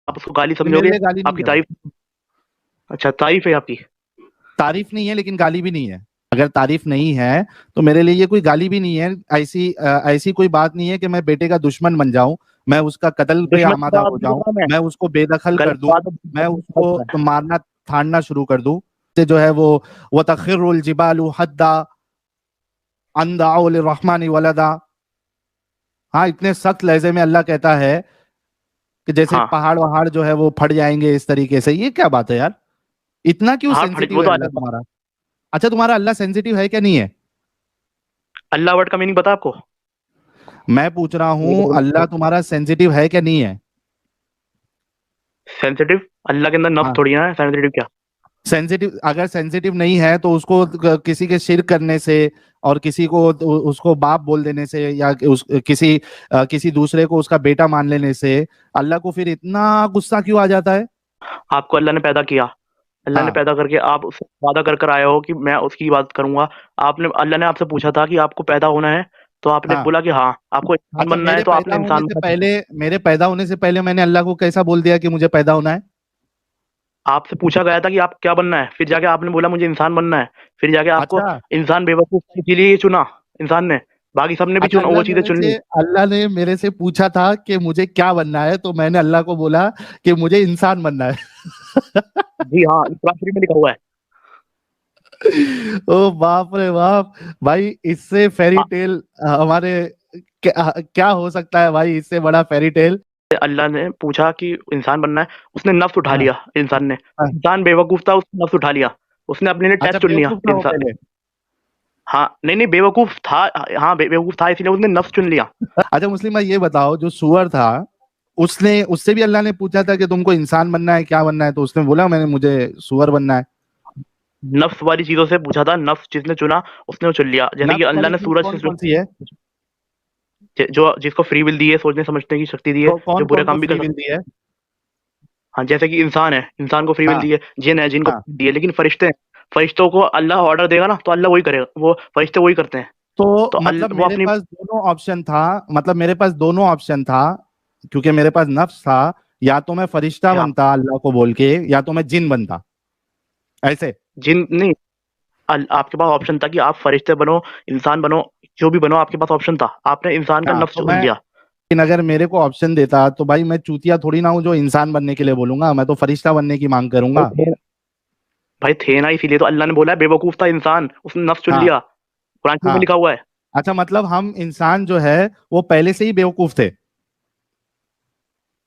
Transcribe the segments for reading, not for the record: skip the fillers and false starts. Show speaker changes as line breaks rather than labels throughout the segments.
आप उसको गाली
ये मेरे
समझोगे?
लिए गाली नहीं
आपकी
है वो।
तारीफ, अच्छा तारीफ है आपकी।
तारीफ नहीं है लेकिन गाली भी नहीं है। अगर तारीफ नहीं है तो मेरे लिए ये कोई गाली भी नहीं है। ऐसी कोई बात नहीं है कि मैं बेटे का दुश्मन बन जाऊं, मैं उसका कत्ल पे
दुश्मन की
आमादा
बात
हो
नहीं
जाऊं,
कर रहा मैं,
मैं उसको बेदखल कर
गलत
दूं,
बात
मैं
है।
उसको मारना फाड़ना शुरू कर दूं। से जो है वो वतखिरुल जिबालु हद्दा अन दाउ लिर्रहमानि वलदा। हाँ, इतने सख्त लहजे में अल्लाह कहता है कि जैसे
हाँ,
पहाड़ वहाड़ जो है वो फट जाएंगे इस तरीके से। ये क्या बात है यार? इतना क्यों
पहाड़ फट वो
सेंसिटिव है
तो
अल्लाह
अलग बात।
तुम्हारा? अच्छा, तुम्हारा अल्लाह सेंसिटिव है क्या, नहीं है?
अल्लाह वर्ड का मीनिंग पता है आपको?
मैं पूछ रहा हूँ अल्लाह तुम्हारा सेंसिटिव है क्या, नहीं है?
सेंसिटिव? अल्लाह के अंदर नफ्स
हाँ,
थोड़ी ना है, सेंसिटिव क्या?
सेंसिटिव अगर सेंसिटिव नहीं है तो उसको किसी के शिर्क करने से और किसी को उसको बाप बोल देने से या किसी दूसरे को उसका बेटा मान लेने से अल्लाह को फिर इतना गुस्सा क्यों आ जाता है?
आपको अल्लाह ने पैदा किया, अल्लाह ने
हाँ।
पैदा करके आप उससे वादा कर कर आए हो कि मैं उसकी इबादत करूंगा। आपने, अल्लाह ने आपसे पूछा था कि आपको पैदा होना है, तो आपने
हाँ।
बोला कि हाँ। आपको इंसान
अच्छा,
बनना है, तो आपने इंसान बना।
मेरे पैदा होने से पहले मैंने अल्लाह को कैसा बोल दिया कि मुझे पैदा होना है?
आपसे पूछा गया था कि आप क्या बनना है, फिर जाके आपने बोला मुझे इंसान बनना है। फिर जाके आपको
अच्छा।
इंसान बेवकूफ था, इसीलिए ये चुना इंसान ने। बाकी सबने भी
अच्छा,
चुना वो चीजें चुन ली।
अल्लाह ने मेरे से पूछा था कि मुझे क्या बनना है, तो मैंने अल्लाह को बोला कि मुझे इंसान बनना है।
जी हाँ, कुरान शरीफ में लिखा हुआ है।
ओ बाप रे बाप! भाई, इससे फेरी टेल हमारे क्या हो सकता है भाई, इससे बड़ा फेरी टेल?
अल्लाह ने पूछा कि इंसान बनना है, उसने नफ्स उठा
हाँ।
लिया इंसान ने।
हाँ।
इंसान बेवकूफ था, उसने नफ्स उठा लिया। उसने अपने लिए
अच्छा,
टेस्ट चुन लिया
बेवकूफ था वो
इंसान।
पहले?
हाँ, नहीं नहीं, बेवकूफ था। हाँ, बेवकूफ था, इसलिए उसने नफ्स चुन लिया।
अच्छा मुस्लिम भाई, ये बताओ, जो सुअर था उसने उससे भी अल्लाह ने पूछा था कि तुमको इंसान बनना है, क्या बनना है? तो उसने बोला मैंने मुझे सुअर बनना है।
नफ्स वाली चीजों से पूछा था, नफ्स जिसने चुना उसने वो चुन लिया। जैसे कि
नफ्स
अल्लाह
वाली
ने
चीज
सूरज से
कौन कौन सी है?
जो जिसको फ्री विल दी है, सोचने समझने की शक्ति दी है, जो
कौन
बुरे
कौन को
काम भी कर
फ्री
सकता
विल
है।
दी है?
हाँ, जैसे कि इंसान है, इंसान को फ्री विल
हाँ।
दी है। जिन है, जिनको
हाँ।
दी है। लेकिन फरिश्ते हैं, फरिश्तों को अल्लाह ऑर्डर देगा ना तो अल्लाह वही करेगा, वो फरिश्ते वही करते हैं।
तो
तो
मतलब
वो
मेरे
अपनी,
पास दोनों ऑप्शन था। मेरे पास दोनों ऑप्शन था, क्योंकि मेरे पास नफ्स था। या तो मैं फरिश्ता
हाँ,
बनता अल्लाह को बोल के, या तो मैं जिन बनता, ऐसे।
जिन नहीं, आपके पास ऑप्शन था कि आप फरिश्ते बनो, इंसान बनो, जो भी बनो, आपके पास ऑप्शन था। आपने इंसान का
हाँ,
नफ्स
तो
चुन
मैं,
लिया।
लेकिन अगर मेरे को ऑप्शन देता तो भाई मैं चूतिया थोड़ी ना हूँ जो इंसान बनने के लिए बोलूंगा, मैं तो फरिश्ता बनने की मांग
भाई
करूंगा।
थे, भाई थे ना, इसीलिए तो अल्लाह ने बोला है बेवकूफ था इंसान, उसने नफ्स चुन
हाँ।
लिया। कुरान शरीफ में
हाँ।
लिखा हुआ है।
अच्छा, मतलब हम इंसान जो है वो पहले से ही बेवकूफ थे?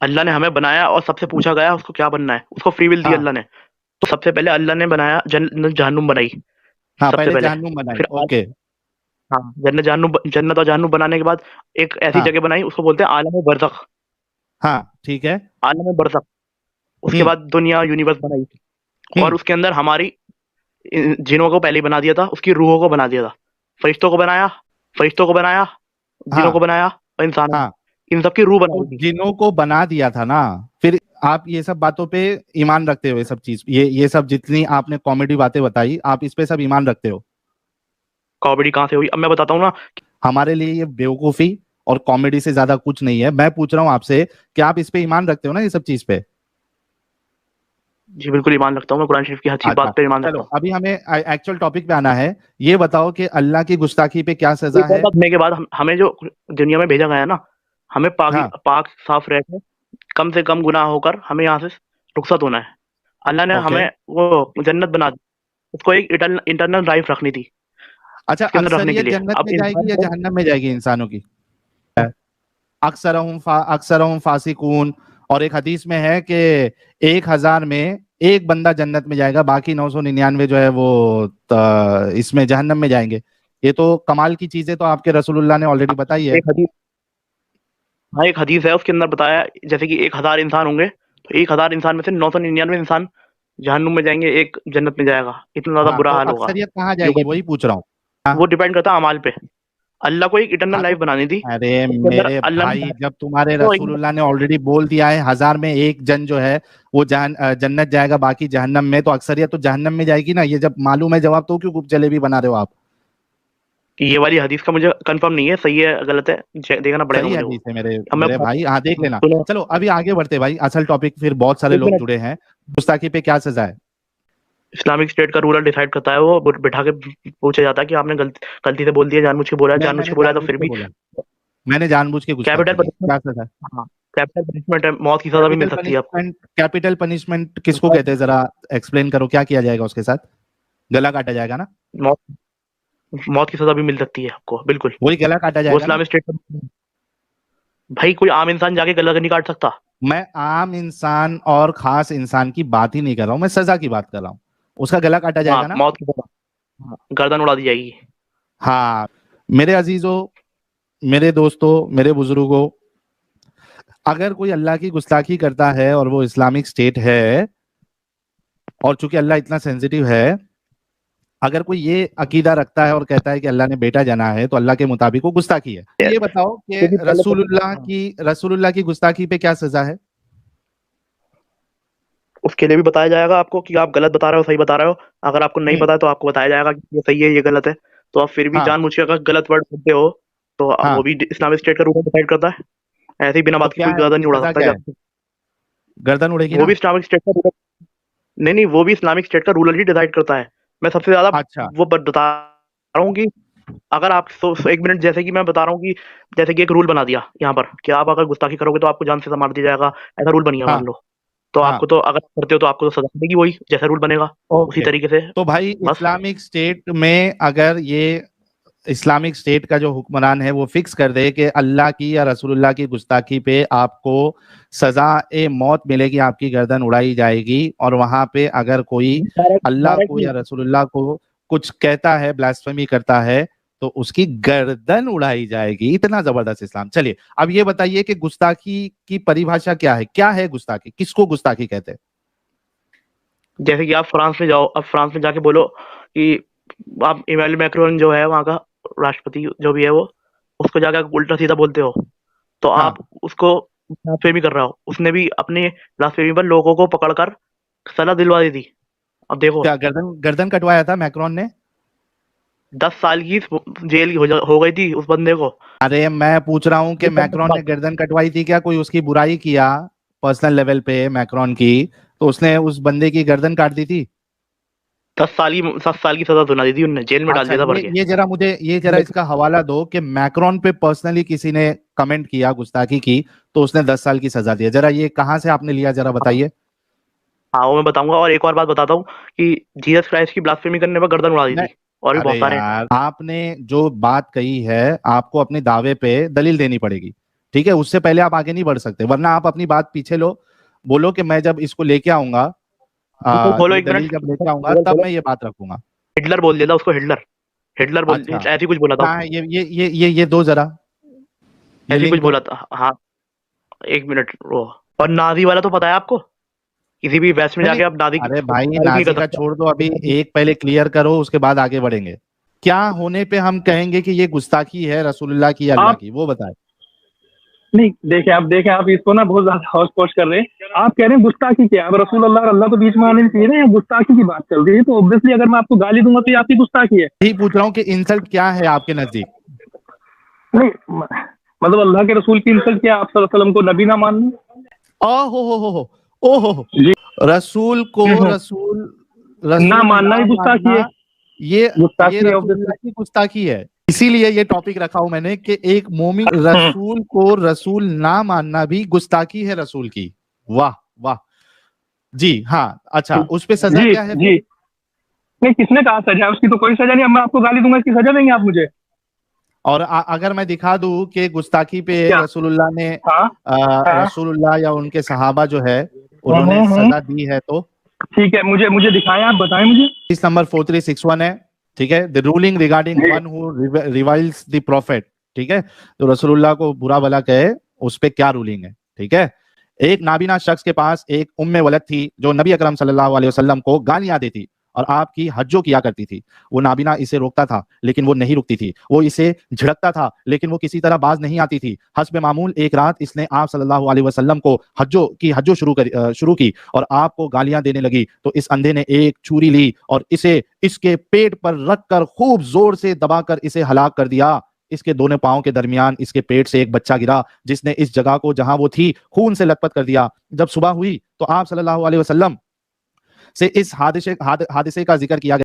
अल्लाह ने हमें बनाया और सबसे पूछा गया उसको क्या बनना है, उसको फ्री विल दी
हाँ।
अल्लाह ने। तो सबसे पहले अल्लाह ने बनाया, जन्नत जहन्नुम बनाई
हाँ,
सबसे
पहले
पहले।
जहन्नुम बनाई,
फिर
ओके।
हाँ, जन्नत और जहन्नुम बनाने के बाद एक ऐसी
हाँ।
जगह बनाई, उसको बोलते हैं आलम बरज़ख।
हाँ, ठीक है।
आलम बरज़ख। उसके
हम्म।
बाद दुनिया यूनिवर्स बनाई। और
हम्म।
उसके अंदर हमारी जिनों को पहले ही बना दिया था, उसकी रूहों को बना दिया था। फरिश्तों को बनाया, फरिश्तों को बनाया, जिनों
हाँ।
को बनाया और इंसानों को।
हाँ,
इन सबकी रूह
तो
बनाई थी।
जिनों को बना दिया था ना, फिर आप ये सब बातों पे ईमान रखते हो? ये सब चीज, ये सब जितनी आपने कॉमेडी बातें बताई, आप इस पे सब ईमान रखते हो?
कॉमेडी कहाँ से हुई? अब मैं बताता हूँ ना।
हमारे लिए ये बेवकूफी और कॉमेडी से ज्यादा कुछ नहीं है। मैं पूछ रहा हूँ आपसे कि आप इस पे ईमान रखते हो ना, ये सब चीज पे?
जी बिल्कुल ईमान रखता हूँ, मैं कुरान शरीफ की हर चीज
अच्छा,
बात पे ईमान
चलो
रखता हूँ।
अभी हमें एक्चुअल टॉपिक पे आना है। ये बताओ कि अल्लाह की गुस्ताखी पे क्या सजा
एक और
है?
बात, होने के बाद हमें जो दुनिया में भेजा गया है ना, हमें
हाँ।
पाक साफ रह के, कम से कम गुनाह होकर हमें यहाँ से रुखसत होना है। अल्लाह ने
ओके।
हमें वो जन्नत बना दी, उसको एक इंटरनल लाइफ रखनी थी,
अच्छा,
उसके अंदर रखने के
अक्सरियत
लिए।
जन्नत
अब
में
इंसान
जाएगी या
को,
जहन्नम में जाएगी इंसानों की? अक्सरहुम फासिकून। और एक हदीस में है कि 1,000 में एक बंदा जन्नत में जाएगा, बाकी 999 जो है वो इसमें जहन्नम में जाएंगे। ये तो कमाल की चीजें तो आपके रसूलुल्लाह ने ऑलरेडी बताई है।
एक हदीस, हाँ एक हदीस है, उसके अंदर बताया जैसे कि 1,000 इंसान होंगे, तो 1,000 इंसान में से 999 इंसान जहन्नुम में जाएंगे, एक जन्नत में जाएगा। इतना ज्यादा
हाँ,
बुरा
तो
हाल होगा।
अक्सरियत कहाँ
जो
जाएगी, वही पूछ रहा हूँ। हाँ।
वो डिपेंड करता है अमाल पे। अल्लाह को एक इटरनल
हाँ, तो
लाइफ बनानी थी,
अरे
उसके अंदर
मेरे
अल्लाह ने
भाई, जब तुम्हारे
तो
रसूलुल्लाह ने ऑलरेडी बोल दिया है 1,000 में एक जन जो है वो जन्नत जाएगा, बाकी जहन्नम में, तो अक्सरियत तो जहन्नम में जाएगी ना। ये जब मालूम है जवाब, तो क्यों जलेबी बना रहे हो आप?
ये वाली हदीस का मुझे कंफर्म नहीं है, सही है गलत है, देखना पड़ेगा
सही
मुझे वो।
हदीस है मेरे
अब मैं
मेरे भाई, हाँ देख लेना।
सुनो,
चलो अभी आगे बढ़ते भाई, असल टॉपिक, फिर बहुत सारे
एक
लोग
मिनट।
जुड़े हैं। गुस्ताखी पे क्या सजा है?
इस्लामिक स्टेट का रूलर डिसाइड करता है, वो बिठा के पूछा जाता है कि आपने गलती से बोल दिया, जानबूझ के बोला है, जानबूझ
मैंने
के बोला है तो
जानबूझ
फिर
के
भी
बोला, मैंने जानबूझ के
कैपिटल
गुस्ताखी की,
पनिशमेंट।
क्या सजा है?
हाँ, कैपिटल पनिशमेंट है, मौत की सजा भी मिल सकती है आपको।
कैपिटल पनिशमेंट किसको कहते हैं, जरा एक्सप्लेन करो, क्या किया जाएगा उसके साथ? गला काटा जाएगा ना?
मौत मौत की सजा भी मिल सकती है आपको, बिल्कुल।
वही गला काटा
वो
जाएगा ना?
इस्लामिक स्टेट का, भाई कोई आम इंसान जाके गला नहीं काट सकता।
मैं आम इंसान और खास इंसान की बात ही नहीं कर रहा हूँ, मैं सजा की बात कर रहा हूँ। उसका गला काटा
हाँ,
जाएगा ना?
मौत की सजा। हाँ, गर्दन उड़ा दी जाएगी।
हाँ। मेरे अजीजों, मेरे दोस्तों, मेरे बुजुर्गों, अगर कोई अल्लाह की गुस्ताखी करता है और वो इस्लामिक स्टेट है, और चूंकि अल्लाह इतना सेंसिटिव है, अगर कोई ये अकीदा रखता है और कहता है कि अल्लाह ने बेटा जना है, तो अल्लाह के मुताबिक वो गुस्ताखी है। ये बताओ कि
क्योंकि पहले हाँ,
रसूलुल्लाह की गुस्ताखी पे क्या सजा है?
उसके लिए भी बताया जाएगा आपको कि आप गलत बता रहे हो, सही बता रहे हो। अगर आपको नहीं
हम्म।
पता है तो आपको बताया जाएगा कि ये सही है, ये गलत है। तो आप फिर भी
हाँ।
जानबूझ के अगर गलत वर्ड बोलते हो, तो वो
हाँ।
भी इस्लामिक स्टेट का रूल डिसाइड करता है। ऐसे ही बिना
तो
बात की
क्या
कोई
है,
गर्दन
उसकी
नहीं उड़ा
सजा
सकता
क्या है?
जाके।
गर्दन उड़ेगी
वो
ना?
भी इस्लामिक स्टेट का रूलर, नहीं नहीं, वो भी इस्लामिक स्टेट का रूलर ही डिसाइड करता है। मैं सबसे ज्यादा
अच्छा।
वो बता रहा हूँ कि अगर आप एक मिनट, जैसे कि मैं बता रहा हूँ कि जैसे कि एक रूल बना दिया यहाँ पर कि आप अगर गुस्ताखी करोगे तो आपको जान से मार दिया जाएगा, ऐसा रूल बन गया मान
हाँ।
लो। तो
हाँ।
आपको तो अगर करते हो तो आपको तो सजा मिलेगी, वही जैसा रूल बनेगा उसी
ओके।
तरीके से।
तो भाई
बस।
इस्लामिक स्टेट में अगर ये इस्लामिक स्टेट का जो हुक्मरान है वो फिक्स कर दे कि अल्लाह की या रसूलुल्लाह की गुस्ताखी पे आपको सजा ए मौत मिलेगी, आपकी गर्दन उड़ाई जाएगी, और वहां पे अगर कोई अल्लाह
डायरेक्ट
को
नहीं
या रसूलुल्लाह को कुछ कहता है, ब्लास्फेमी करता है, तो उसकी गर्दन उड़ाई जाएगी। इतना जबरदस्त इस्लाम। चलिए अब ये बताइए कि गुस्ताखी की परिभाषा क्या है गुस्ताखी, किसको गुस्ताखी कहते हैं?
जैसे कि आप फ्रांस में जाओ, अब फ्रांस में जाके बोलो कि आप इमैनुअल मैक्रोन जो है वहाँ का राष्ट्रपति जो भी है वो, उसको जाकर उल्टा सीधा बोलते हो, तो
हाँ।
आप उसको ब्लास्फेमी कर रहे हो। उसने भी अपने ब्लास्फेमी पर लोगों को पकड़कर सजा दिलवा दी थी। अब देखो,
क्या गर्दन गर्दन कटवाया था मैक्रोन ने?
10 साल की जेल हो गई थी उस बंदे को।
अरे मैं पूछ रहा हूँ कि
ये सब
मैक्रोन
बात,
ने गर्दन कटवाई थी क्या? कोई उसकी बुराई किया पर्सनल लेवल पे मैक्रोन की, तो उसने उस बंदे की गर्दन काट दी थी?
10 साल की सजा सुना दी थी उनने, जेल में डाल
अच्छा,
दिया था भर के।
ये जरा इसका हवाला दो कि मैक्रोन पे पर्सनली किसी ने कमेंट किया, गुस्ताखी की, तो उसने 10 साल की सजा दी। जरा ये कहाँ से आपने लिया, जरा
हाँ
बताइए।
हाँ, वो मैं बताऊंगा। और एक और बात बताता हूँ कि जीसस क्राइस्ट की ब्लास्फेमी करने पर गर्दन उड़ा दी
नहीं,
थी, और भी
अरे
बहुत सारे हैं।
यार आपने जो बात कही है, आपको अपने दावे पे दलील देनी पड़ेगी, ठीक है? उससे पहले आप आगे नहीं बढ़ सकते, वरना आप अपनी बात पीछे लो, बोलो कि मैं जब इसको लेके आऊंगा,
गूगल खोलो
ये
एक
दलील
मिनट,
जब लेके आऊंगा
गूगल
तब
खोलो।
मैं ये बात रखूंगा।
हिटलर बोल दिया था उसको, हिटलर। हिटलर बोल,
अच्छा।
ऐसे ही कुछ बोला था
कहाँ
उसने।
है ये दो जरा, ये
ऐसे ही कुछ
लिंक दो।
बोला था, हाँ। एक मिनट वो। और नाजी वाला तो पता है आपको? किसी भी वेस्ट में
नहीं नहीं,
जाके आप नाजी की
अरे भाई
तारीफ नहीं कर
नाजी का
सकते।
छोड़ दो, अभी एक पहले क्लियर करो, उसके बाद आगे बढ़ेंगे। क्या होने पे हम कहेंगे कि ये गुस्ताखी है रसूलुल्लाह की या अल्लाह
आप
की, वो बताए।
नहीं देखिए आप इसको ना बहुत ज्यादा हौच पौच कर रहे हैं। आप कह रहे हैं गुस्ताखी क्या? अब रसूल अल्लाह और अल्लाह तो बीच में आने चाहिए ना, यहाँ गुस्ताखी की बात चल रही है, तो ऑब्वियसली अगर मैं आपको गाली दूंगा तो ये आपकी गुस्ताखी है।
यही पूछ रहा हूँ कि इंसल्ट क्या है आपके नजदीक?
नहीं मतलब अल्लाह के रसूल की इंसल्ट क्या? आप सल्लल्लाहु अलैहि वसल्लम को नबी ना मानना?
ओ हो ओ हो।
जी।
रसूल को
हम्म।
रसूल
ना
रसूल
मानना
ना
ही गुस्ताखी है।
मानना, ये
गुस्ताखी है
रसूलुल्लाह
ऑब्वियसली।
की गुस्ताखी है। इसीलिए ये टॉपिक रखा हूं मैंने कि एक मोमिन रसूल को रसूल ना मानना भी गुस्ताखी है रसूल की। वाह वाह। जी हाँ, अच्छा, उस पे सजा
जी
क्या है
जी।
फिर?
नहीं, किसने कहा सजा है? उसकी तो कोई सजा नहीं। अब मैं आपको गाली दूंगा, इसकी सजा देंगे आप मुझे?
और अगर मैं दिखा दूं कि गुस्ताखी पे
क्या?
रसूलुल्लाह ने
हाँ हाँ।
रसूलुल्लाह या उनके सहाबा जो है उन्होंने सजा दी है, तो
ठीक है, मुझे मुझे दिखाएं, आप बताएं मुझे।
इस नंबर 4361 है, ठीक है? The ruling regarding
G.
One who reviles the profit, ठीक है? तो रसूलुल्लाह को बुरा भला कहे, उस पे क्या रूलिंग है, ठीक है? एक नाबीना शख्स के पास एक उम्मे वलद थी जो नबी अकरम सल्लल्लाहु अलैहि वसल्लम को गालियां देती, और आपकी हज्जो किया करती थी। वो नाबिना इसे रोकता था लेकिन वो नहीं रुकती थी, वो इसे झिड़कता था लेकिन वो किसी तरह बाज नहीं आती थी। हस्ब मामूल एक रात इसने आप सल्लल्लाहु अलैहि वसल्लम को हज्जो शुरू की और आपको गालियां देने लगी, तो इस अंधे ने एक छुरी ली और इसे इसके पेट पर रखकर खूब जोर से दबाकर इसे हलाक कर दिया। इसके दोनों पांव के दरमियान इसके पेट से एक बच्चा गिरा जिसने इस जगह को जहां वो थी खून से लथपथ कर दिया। जब सुबह हुई तो आप सल्लल्लाहु अलैहि वसल्लम से इस हादसे का जिक्र किया गया।